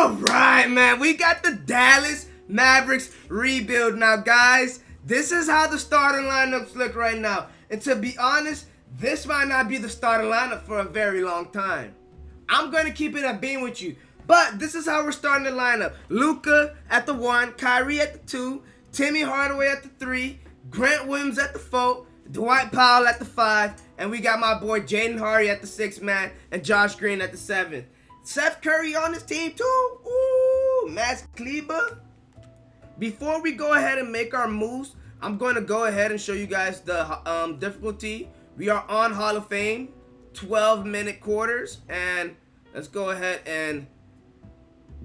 All right, man. We got the Dallas Mavericks rebuild now, guys. This is how the starting lineups look right now. And to be honest, this might not be the starting lineup for a very long time. I'm going to keep it a beam with you. But this is how we're starting the lineup. Luka at the 1, Kyrie at the 2, Timmy Hardaway at the 3, Grant Williams at the 4, Dwight Powell at the 5, and we got my boy Jaden Hardy at the 6th man, and Josh Green at the 7th. Seth Curry on this team too. Ooh, Max Kleber. Before we go ahead and make our moves, I'm going to go ahead and show you guys the difficulty. We are on Hall of Fame, 12-minute quarters, and let's go ahead and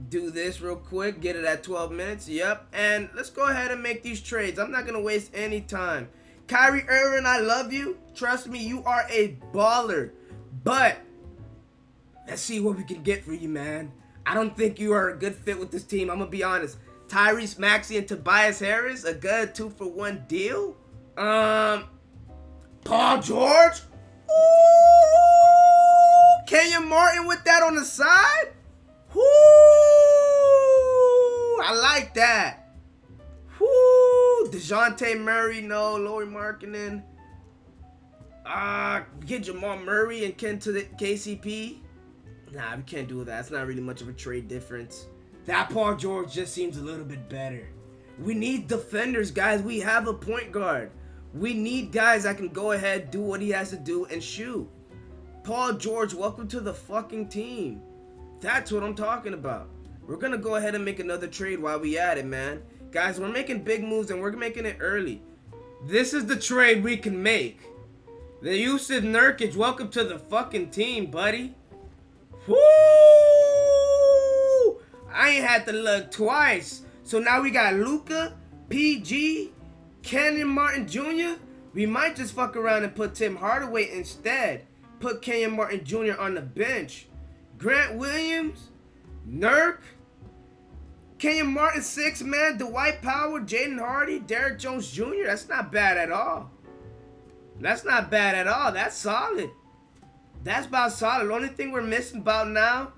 do this real quick. Get it at 12 minutes. Yep. And let's go ahead and make these trades. I'm not going to waste any time. Kyrie Irving, I love you. Trust me, you are a baller. But let's see what we can get for you, man. I don't think you are a good fit with this team. I'm going to be honest. Tyrese Maxey and Tobias Harris, a good 2-for-1 deal. Paul George. Ooh, Kenyon Martin with that on the side. Whoo! I like that. Whoo! DeJounte Murray, no. Lauri Markkanen. Get Jamal Murray and Ken to the KCP. Nah, we can't do that. It's not really much of a trade difference. That Paul George just seems a little bit better. We need defenders, guys. We have a point guard. We need guys that can go ahead, do what he has to do, and shoot. Paul George, welcome to the fucking team. That's what I'm talking about. We're going to go ahead and make another trade while we at it, man. Guys, we're making big moves, and we're making it early. This is the trade we can make. The Yusuf Nurkic, welcome to the fucking team, buddy. Woo! I ain't had to look twice. So now we got Luka, PG, Kenyon Martin Jr. We might just fuck around and put Tim Hardaway instead. Put Kenyon Martin Jr. on the bench. Grant Williams, Nurk, Kenyon Martin 6 man, Dwight Powell, Jaden Hardy, Derrick Jones Jr. That's not bad at all. That's not bad at all. That's solid. That's about solid. The only thing we're missing about now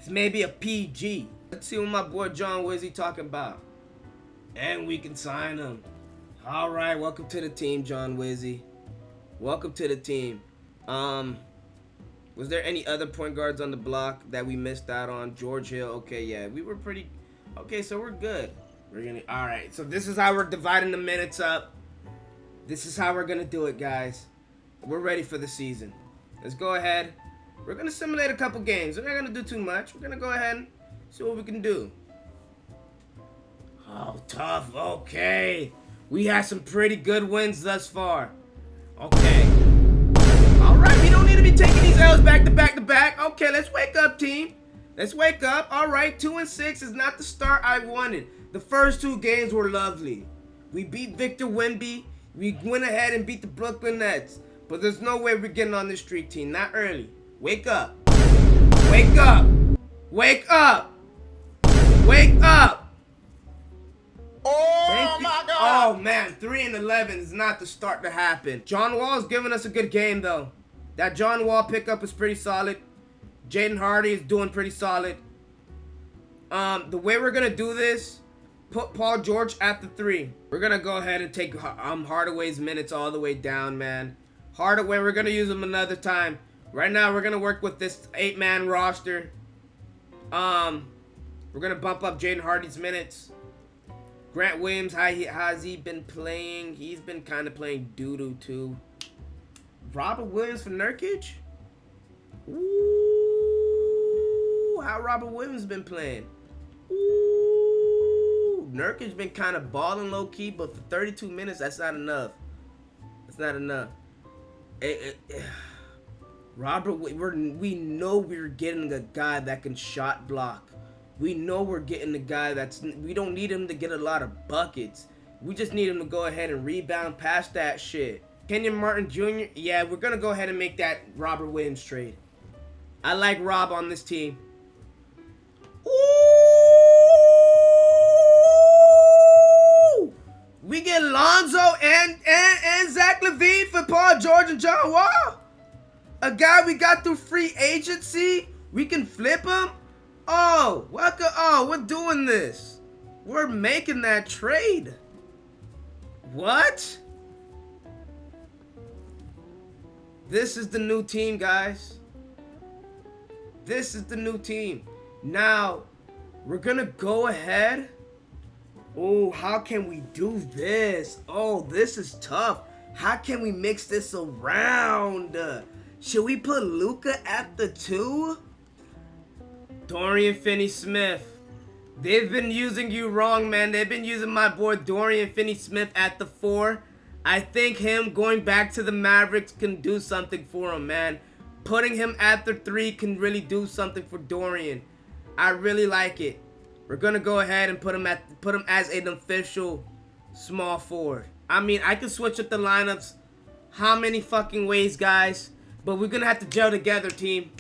is maybe a PG. Let's see what my boy John Wizzy talking about. And we can sign him. All right, welcome to the team, John Wizzy. Welcome to the team. Was there any other point guards on the block that we missed out on? George Hill. Okay, yeah, we were pretty. Okay, so we're good. All right, so this is how we're dividing the minutes up. This is how we're gonna do it, guys. We're ready for the season. Let's go ahead. We're gonna simulate a couple games. We're not gonna do too much. We're gonna go ahead and see what we can do. Oh, tough. Okay. We had some pretty good wins thus far. Okay. All right. We don't need to be taking these L's back to back to back. Okay, let's wake up, team. Let's wake up. All right. 2-6 is not the start I wanted. The first 2 games were lovely. We beat Victor Wemby. We went ahead and beat the Brooklyn Nets. But there's no way we're getting on this streak, team. Not early. Wake up. Wake up. Wake up. Wake up. Oh my God. Oh man, 3-11 is not the start to happen. John Wall's giving us a good game though. That John Wall pickup is pretty solid. Jaden Hardy is doing pretty solid. The way we're gonna do this, put Paul George at the 3. We're gonna go ahead and take Hardaway's minutes all the way down, man. Hardaway, we're gonna use him another time. Right now, we're gonna work with this 8-man roster. We're gonna bump up Jaden Hardy's minutes. Grant Williams, how has he been playing? He's been kind of playing doo-doo too. Robert Williams for Nurkic? Ooh, how Robert Williams been playing? Ooh, Nurkic been kind of balling low-key, but for 32 minutes, that's not enough. That's not enough. Robert, we know we're getting a guy that can shot block. We know we're getting a guy we don't need him to get a lot of buckets. We just need him to go ahead and rebound past that shit. Kenyon Martin Jr., yeah, we're going to go ahead and make that Robert Williams trade. I like Rob on this team. Ooh! We get Lonzo and Zach LaVine for Paul George and John Wall. A guy we got through free agency. We can flip him. Oh, welcome. Oh, we're doing this. We're making that trade. What? This is the new team, guys. This is the new team. Now, we're gonna go ahead. Oh, how can we do this? Oh, this is tough. How can we mix this around? Should we put Luka at the 2? Dorian Finney-Smith. They've been using you wrong, man. They've been using my boy Dorian Finney-Smith at the 4. I think him going back to the Mavericks can do something for him, man. Putting him at the 3 can really do something for Dorian. I really like it. We're gonna go ahead and put him as an official small forward. I mean, I can switch up the lineups how many fucking ways, guys, but we're gonna have to gel together, team.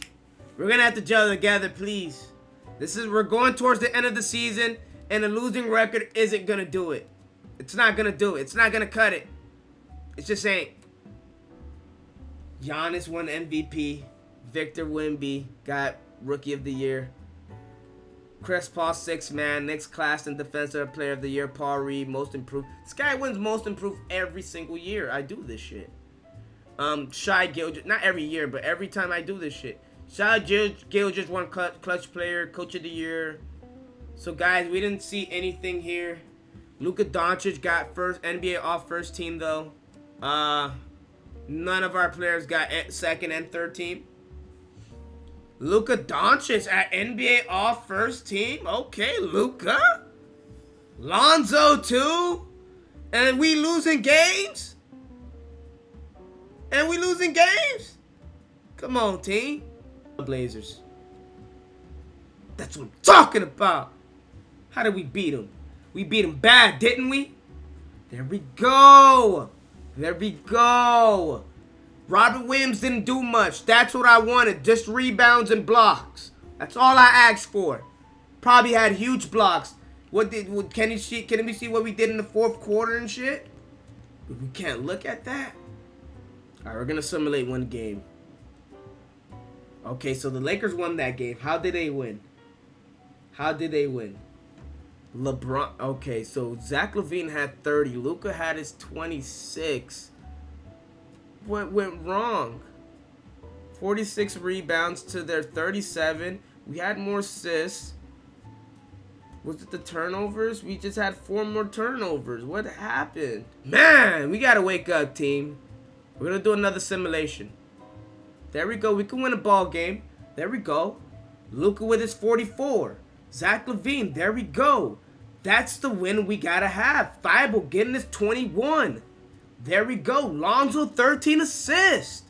We're gonna have to gel together, please. We're going towards the end of the season, and a losing record isn't gonna do it. It's not gonna do it. It's not gonna cut it. It just ain't. Giannis won MVP. Victor Wemby got Rookie of the Year. Chris Paul, 6th man. Next class and Defensive Player of the Year. Paul Reed, Most Improved. This guy wins Most Improved every single year. I do this shit. Shai Gilgeous, not every year, but every time I do this shit. Shai Gilgeous won Clutch Player, Coach of the Year. So guys, we didn't see anything here. Luka Doncic got NBA All First Team though. None of our players got 2nd and 3rd team. Luka Doncic at NBA All First Team. Okay, Luka. Lonzo too. And we losing games? And we losing games? Come on, team. Blazers. That's what I'm talking about. How did we beat them? We beat them bad, didn't we? There we go. There we go. Robert Williams didn't do much. That's what I wanted. Just rebounds and blocks. That's all I asked for. Probably had huge blocks. Can we see what we did in the 4th quarter and shit? We can't look at that. Alright, we're gonna simulate one game. Okay, so the Lakers won that game. How did they win? How did they win? LeBron. Okay, so Zach LaVine had 30. Luka had his 26. What went wrong? 46 rebounds to their 37. We had more assists. Was it the turnovers? We just had 4 more turnovers. What happened? Man, we gotta wake up, team. We're gonna do another simulation. There we go. We can win a ball game. There we go. Luka with his 44. Zach LaVine. There we go. That's the win we gotta have. Thibault getting his 21. There we go. Lonzo, 13 assists.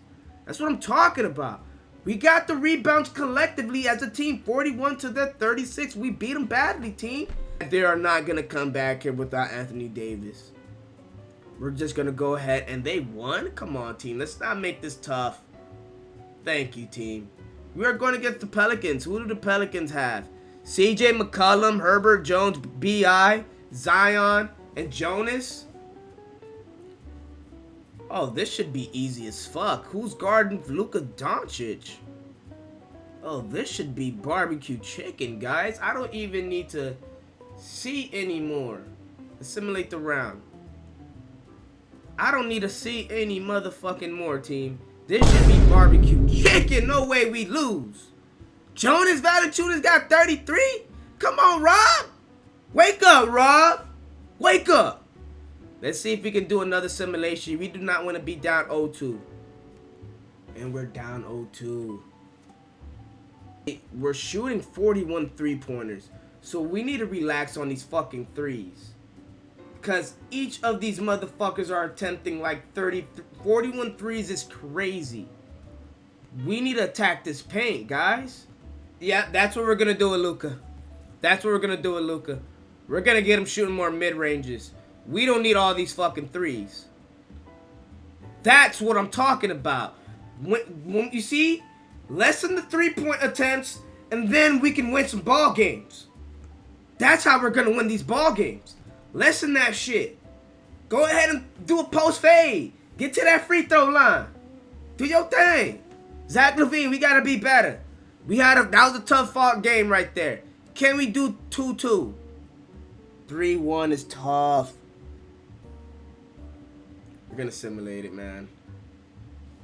That's what I'm talking about. We got the rebounds collectively as a team. 41 to their 36. We beat them badly, team. They are not going to come back here without Anthony Davis. We're just going to go ahead. And they won? Come on, team. Let's not make this tough. Thank you, team. We are going against the Pelicans. Who do the Pelicans have? CJ McCollum, Herbert Jones, B.I., Zion, and Jonas. Oh, this should be easy as fuck. Who's guarding Luka Doncic? Oh, this should be barbecue chicken, guys. I don't even need to see anymore. Simulate the round. I don't need to see any motherfucking more, team. This should be barbecue chicken. No way we lose. Jonas Valanciunas got 33? Come on, Rob. Wake up, Rob. Wake up. Let's see if we can do another simulation. We do not want to be down 0-2. And we're down 0-2. We're shooting 41 three-pointers. So we need to relax on these fucking threes. Because each of these motherfuckers are attempting like 41 threes is crazy. We need to attack this paint, guys. Yeah, that's what we're going to do with Luka. That's what we're going to do with Luka. We're going to get him shooting more mid-ranges. We don't need all these fucking threes. That's what I'm talking about. When you see, lessen the 3-point attempts, and then we can win some ball games. That's how we're gonna win these ball games. Lessen that shit. Go ahead and do a post fade. Get to that free throw line. Do your thing. Zach LaVine, we gotta be better. That was a tough fought game right there. Can we do 2-2? 3-1 is tough. We're gonna simulate it, man.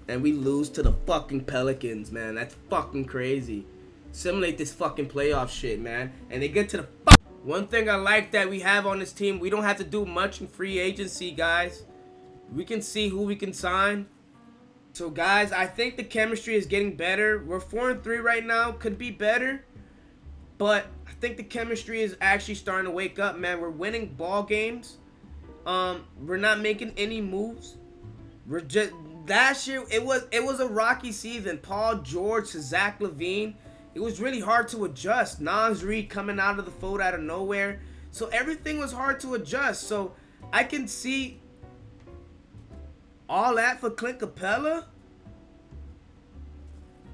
And we lose to the fucking Pelicans, man. That's fucking crazy. Simulate this fucking playoff shit, man. And they get to the One thing I like that we have on this team, we don't have to do much in free agency, guys. We can see who we can sign. So, guys, I think the chemistry is getting better. We're 4-3 right now. Could be better. But I think the chemistry is actually starting to wake up, man. We're winning ball games. We're not making any moves. We're just last year it was a rocky season. Paul George to Zach LaVine. It was really hard to adjust. Nas Reed coming out of the fold out of nowhere. So everything was hard to adjust. So I can see all that for Clint Capella.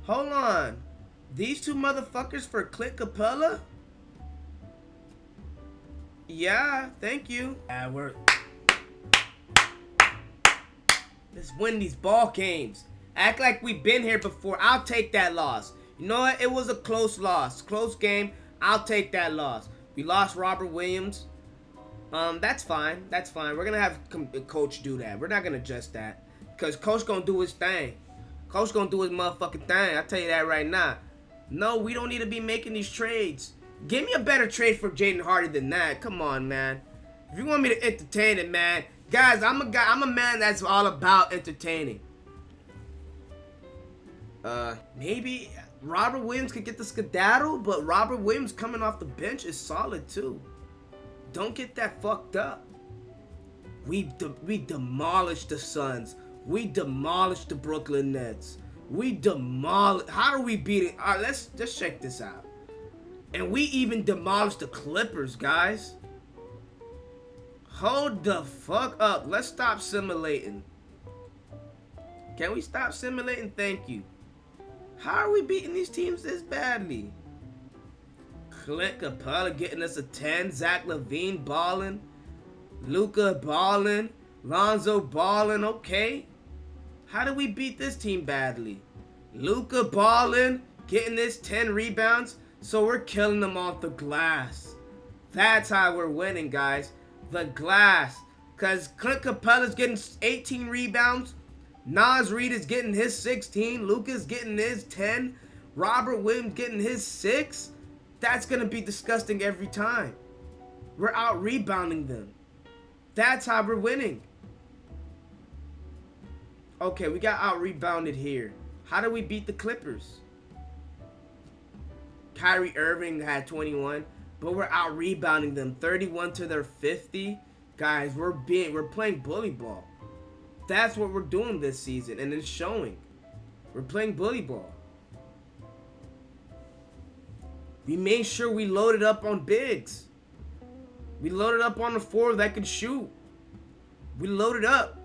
Hold on. These two motherfuckers for Clint Capella? Yeah, thank you. Let's win these ball games. Act like we've been here before. I'll take that loss. You know what? It was a close loss. Close game. I'll take that loss. We lost Robert Williams. That's fine. That's fine. We're going to have Coach do that. We're not going to adjust that. Because Coach going to do his thing. Coach going to do his motherfucking thing. I'll tell you that right now. No, we don't need to be making these trades. Give me a better trade for Jaden Hardy than that. Come on, man. If you want me to entertain it, man. Guys, I'm a man that's all about entertaining. Maybe Robert Williams could get the skedaddle, but Robert Williams coming off the bench is solid too. Don't get that fucked up. We demolished the Suns. We demolished the Brooklyn Nets. We demolished. How do we beat it? All right, let's just check this out. And we even demolished the Clippers, guys. Hold the fuck up. Let's stop simulating. Can we stop simulating? Thank you. How are we beating these teams this badly? Clint Capella getting us a 10. Zach LaVine balling. Luka balling. Lonzo balling. Okay. How do we beat this team badly? Luka balling. Getting this 10 rebounds. So we're killing them off the glass. That's how we're winning, guys. The glass. Because Clint Capella's getting 18 rebounds. Nas Reed is getting his 16. Luka's getting his 10. Robert Williams getting his 6. That's going to be disgusting every time. We're out rebounding them. That's how we're winning. Okay, we got out rebounded here. How do we beat the Clippers? Kyrie Irving had 21. But we're out rebounding them 31 to their 50. Guys, we're playing bully ball. That's what we're doing this season, and it's showing. We're playing bully ball. We made sure we loaded up on bigs. We loaded up on the 4 that can shoot. We loaded up.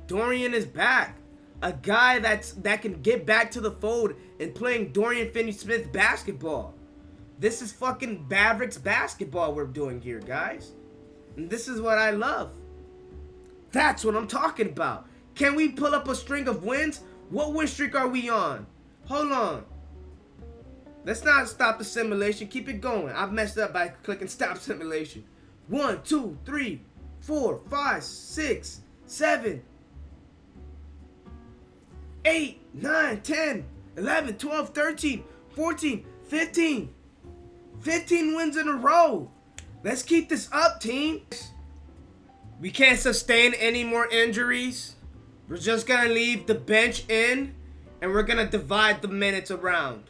Dorian is back. A guy that can get back to the fold and playing Dorian Finney-Smith basketball. This is fucking Mavericks basketball we're doing here, guys. And this is what I love. That's what I'm talking about. Can we pull up a string of wins? What win streak are we on? Hold on. Let's not stop the simulation. Keep it going. I've messed up by clicking stop simulation. 1, 2, 3, 4, 5, 6, 7, 8, 9, 10, 11, 12, 13, 14, 15. 15 wins in a row. Let's keep this up, team. We can't sustain any more injuries. We're just going to leave the bench in, and we're going to divide the minutes around.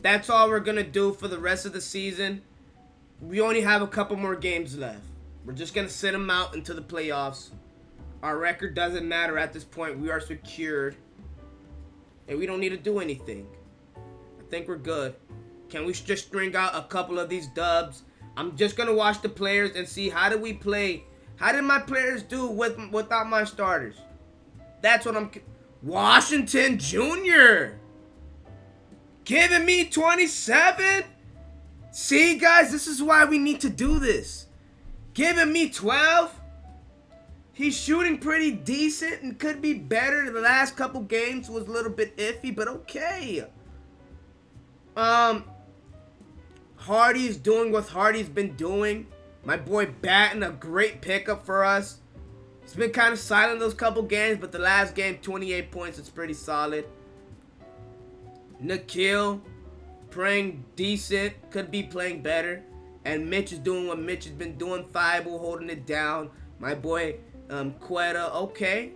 That's all we're going to do for the rest of the season. We only have a couple more games left. We're just going to sit them out into the playoffs. Our record doesn't matter at this point. We are secured. And we don't need to do anything. I think we're good. Can we just string out a couple of these dubs? I'm just going to watch the players and see how do we play. How did my players do without my starters? That's what I'm... Washington Jr. Giving me 27? See, guys, this is why we need to do this. Giving me 12? He's shooting pretty decent and could be better. The last couple games was a little bit iffy, but okay. Hardy's doing what Hardy's been doing. My boy Batten, a great pickup for us. He's been kind of silent those couple games, but the last game, 28 points, is pretty solid. Nikhil, playing decent, could be playing better. And Mitch is doing what Mitch has been doing. Thibault holding it down. My boy Quetta, okay.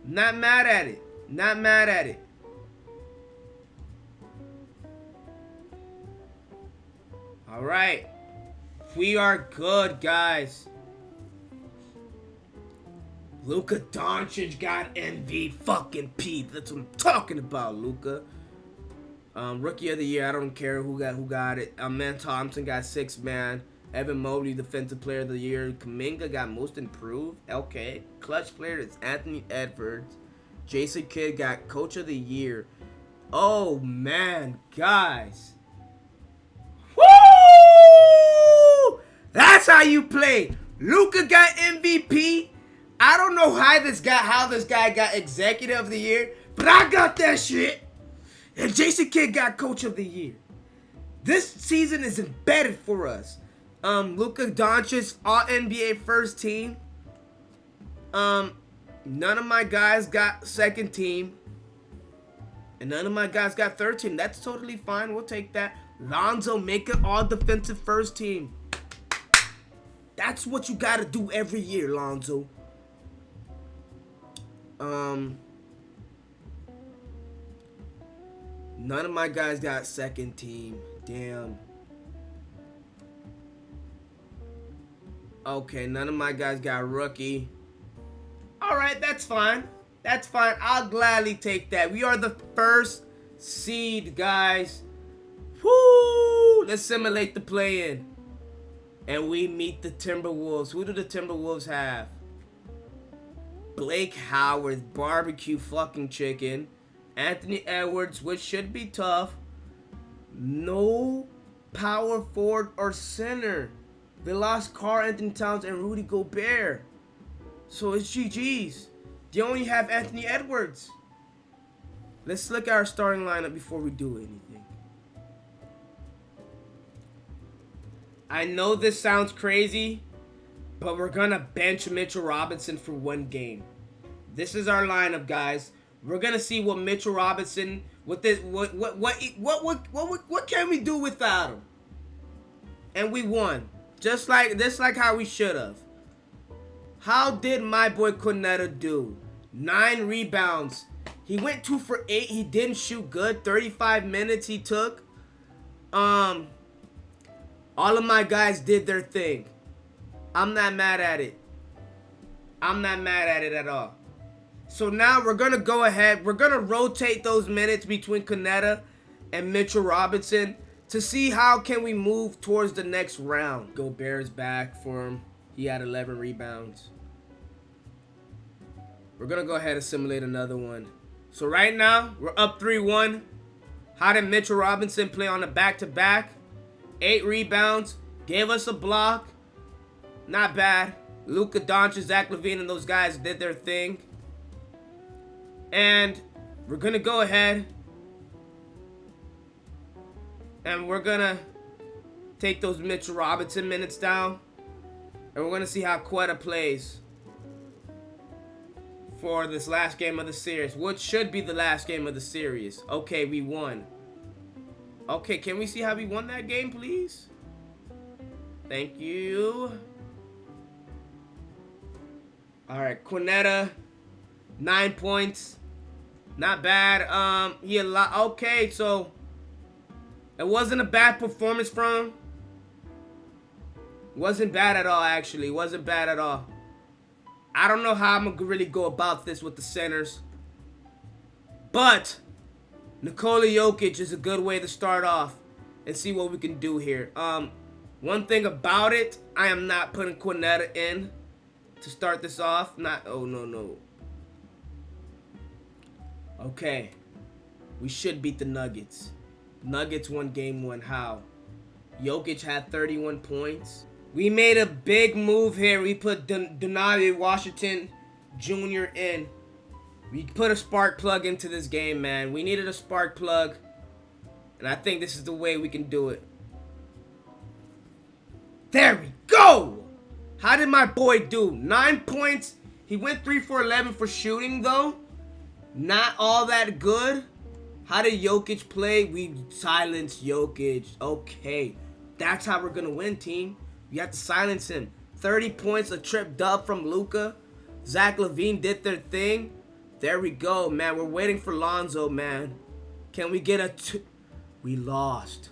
Not mad at it. Not mad at it. Alright. We are good, guys. Luka Doncic got MVP. That's what I'm talking about, Luka. Rookie of the year, I don't care who got it. Man Thompson got 6th man. Evan Mobley, defensive player of the year. Kuminga got most improved. Okay. Clutch player is Anthony Edwards. Jason Kidd got coach of the year. Oh man, guys. Woo! That's how you play. Luka got MVP. I don't know how this guy got executive of the year, but I got that shit. And Jason Kidd got coach of the year. This season is embedded for us. Luka Doncic, all NBA first team. None of my guys got second team. And none of my guys got third team. That's totally fine. We'll take that. Lonzo, make it all defensive first team. That's what you gotta do every year, Lonzo. None of my guys got second team. Damn. Okay, none of my guys got rookie. Alright, that's fine. That's fine. I'll gladly take that. We are the first seed, guys. Woo! Let's simulate the play-in. And we meet the Timberwolves. Who do the Timberwolves have? Blake Howard, barbecue fucking chicken. Anthony Edwards, which should be tough. No power forward or center. They lost Karl Anthony Towns and Rudy Gobert. So it's GG's. They only have Anthony Edwards. Let's look at our starting lineup before we do anything. I know this sounds crazy, but we're gonna bench Mitchell Robinson for one game. This is our lineup, guys. We're gonna see what Mitchell Robinson, what can we do without him? And we won, just like how we should have. How did my boy Quetta do? 9 rebounds. He went 2 for 8. He didn't shoot good. 35 minutes he took. All of my guys did their thing. I'm not mad at it. I'm not mad at it at all. So now we're going to go ahead. We're going to rotate those minutes between Quetta and Mitchell Robinson to see how can we move towards the next round. Gobert's back for him. He had 11 rebounds. We're going to go ahead and simulate another one. So right now, we're up 3-1. How did Mitchell Robinson play on a back-to-back? 8 rebounds. Gave us a block. Not bad. Luka Doncic, Zach LaVine, and those guys did their thing. And we're going to go ahead. And we're going to take those Mitchell Robinson minutes down. And we're going to see how Quetta plays for this last game of the series. What should be the last game of the series. Okay, we won. Okay, can we see how we won that game, please? Thank you. Alright, Quetta, 9 points. Not bad. Okay, so it wasn't a bad performance from him. Wasn't bad at all, actually. Wasn't bad at all. I don't know how I'm going to really go about this with the centers. But Nikola Jokic is a good way to start off and see what we can do here. One thing about it, I am not putting Quetta in to start this off. Oh, no. Okay. We should beat the Nuggets. Nuggets won game 1. How? Jokic had 31 points. We made a big move here. We put Denali Washington Jr. in. We put a spark plug into this game, man. We needed a spark plug. And I think this is the way we can do it. There we go! How did my boy do? 9 points. He went 3 for 11 for shooting, though. Not all that good. How did Jokic play? We silenced Jokic. Okay. That's how we're going to win, team. We have to silence him. 30 points, a trip dub from Luka. Zach LaVine did their thing. There we go, man. We're waiting for Lonzo, man. Can we get a two? We lost.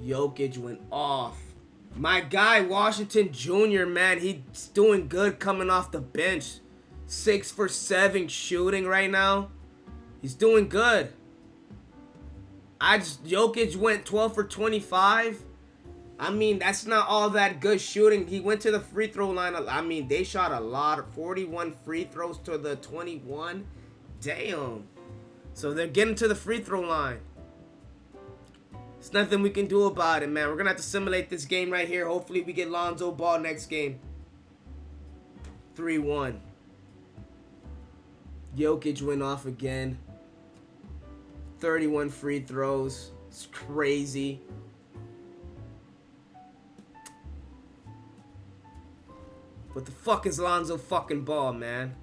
Jokic went off. My guy, Washington Jr., man, he's doing good coming off the bench. 6 for 7 shooting right now. He's doing good. Jokic went 12 for 25. I mean, that's not all that good shooting. He went to the free throw line. I mean, they shot a lot. 41 free throws to the 21. Damn. So they're getting to the free throw line. There's nothing we can do about it, man. We're going to have to simulate this game right here. Hopefully we get Lonzo Ball next game. 3-1. Jokic went off again. 31 free throws. It's crazy. What the fuck is Lonzo fucking Ball, man?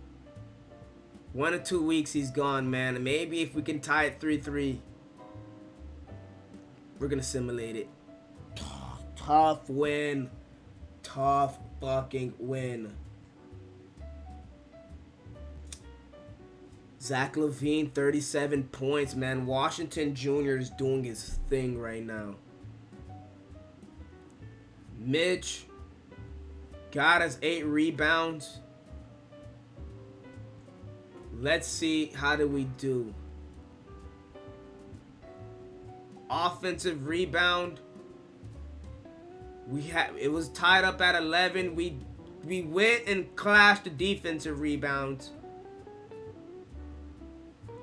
1 or 2 weeks he's gone, man. Maybe if we can tie it 3-3, we're gonna simulate it. Tough win. Tough fucking win. Zach LaVine, 37 points, man. Washington Jr. is doing his thing right now. Mitch got us 8 rebounds. Let's see, how do we do? Offensive rebound. It was tied up at 11. We went and clashed the defensive rebounds.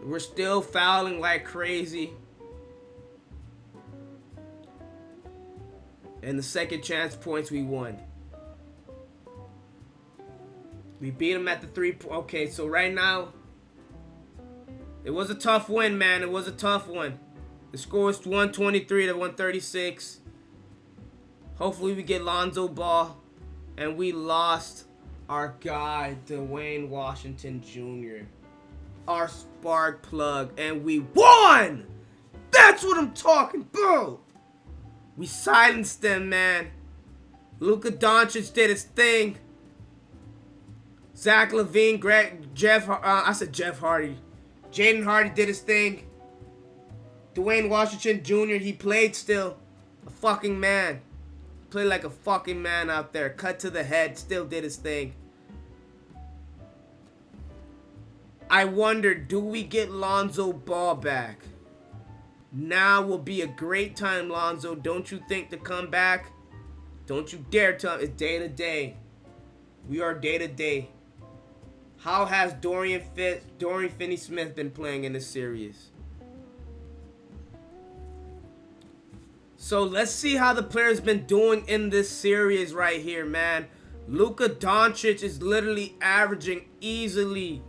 We're still fouling like crazy. And the second chance points we won. We beat them at the 3 point. Okay, so right now, it was a tough win, man. It was a tough one. The score is 123 to 136. Hopefully we get Lonzo Ball. And we lost our guy, Dwayne Washington Jr. Our spark plug. And we won! That's what I'm talking about! We silenced them, man. Luka Doncic did his thing. Zach LaVine, Jeff Hardy. Jaden Hardy did his thing. Dwayne Washington Jr., he played still. A fucking man. Played like a fucking man out there. Cut to the head, still did his thing. I wonder, do we get Lonzo Ball back? Now will be a great time, Lonzo. Don't you think to come back? Don't you dare tell me. It's day to day. We are day to day. How has Dorian Finney-Smith been playing in this series? So let's see how the players been doing in this series right here, man. Luka Doncic is literally averaging easily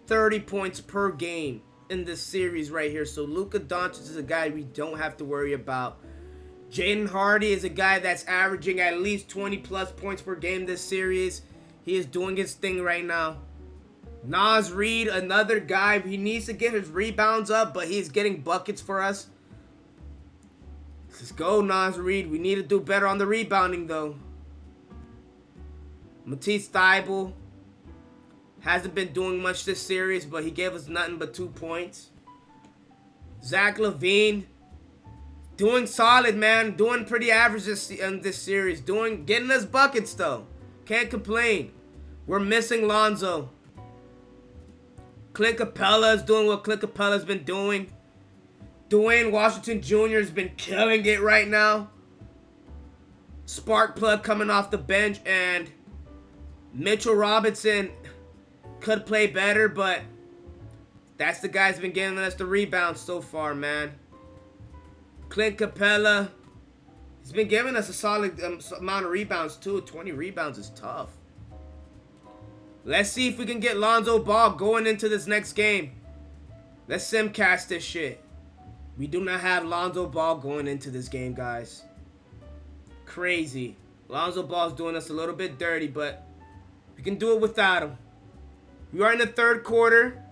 30 points per game in this series right here. So Luka Doncic is a guy we don't have to worry about. Jaden Hardy is a guy that's averaging at least 20 plus points per game this series. He is doing his thing right now. Naz Reid, another guy. He needs to get his rebounds up, but he's getting buckets for us. Let's go, Naz Reid. We need to do better on the rebounding, though. Matisse Thybulle hasn't been doing much this series, but he gave us nothing but 2 points. Zach LaVine, doing solid, man. Doing pretty average in this series. Getting us buckets, though. Can't complain. We're missing Lonzo. Clint Capella is doing what Clint Capella's been doing. Dwayne Washington Jr. has been killing it right now. Spark plug coming off the bench, and Mitchell Robinson could play better, but that's the guy's been giving us the rebounds so far, man. Clint Capella, he's been giving us a solid amount of rebounds too. 20 rebounds is tough. Let's see if we can get Lonzo Ball going into this next game. Let's simcast this shit. We do not have Lonzo Ball going into this game, guys. Crazy. Lonzo Ball's doing us a little bit dirty, but we can do it without him. We are in the third quarter.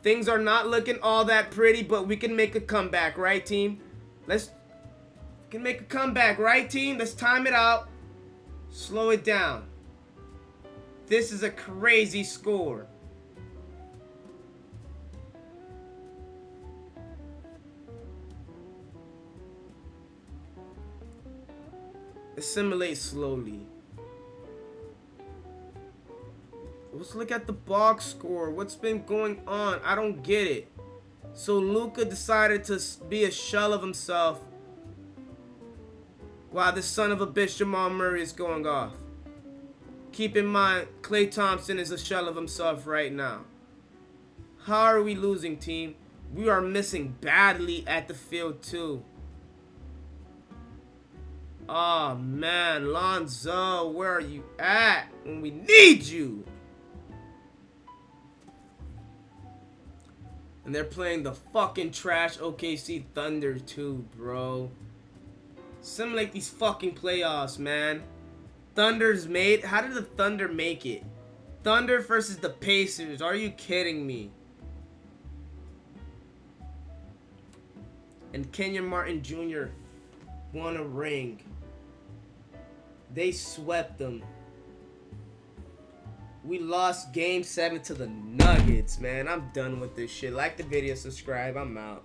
Things are not looking all that pretty, but we can make a comeback, right, team? We can make a comeback, right, team? Let's time it out. Slow it down. This is a crazy score. Assimilate slowly. Let's look at the box score. What's been going on? I don't get it. So Luka decided to be a shell of himself while this son of a bitch Jamal Murray is going off. Keep in mind, Klay Thompson is a shell of himself right now. How are we losing, team? We are missing badly at the field too. Oh man, Lonzo, where are you at when we need you? And they're playing the fucking trash OKC Thunder too, bro. Simulate these fucking playoffs, man. Thunder's made. How did the Thunder make it? Thunder versus the Pacers. Are you kidding me? And Kenyon Martin Jr. won a ring. They swept them. We lost game 7 to the Nuggets, man. I'm done with this shit. Like the video, subscribe. I'm out.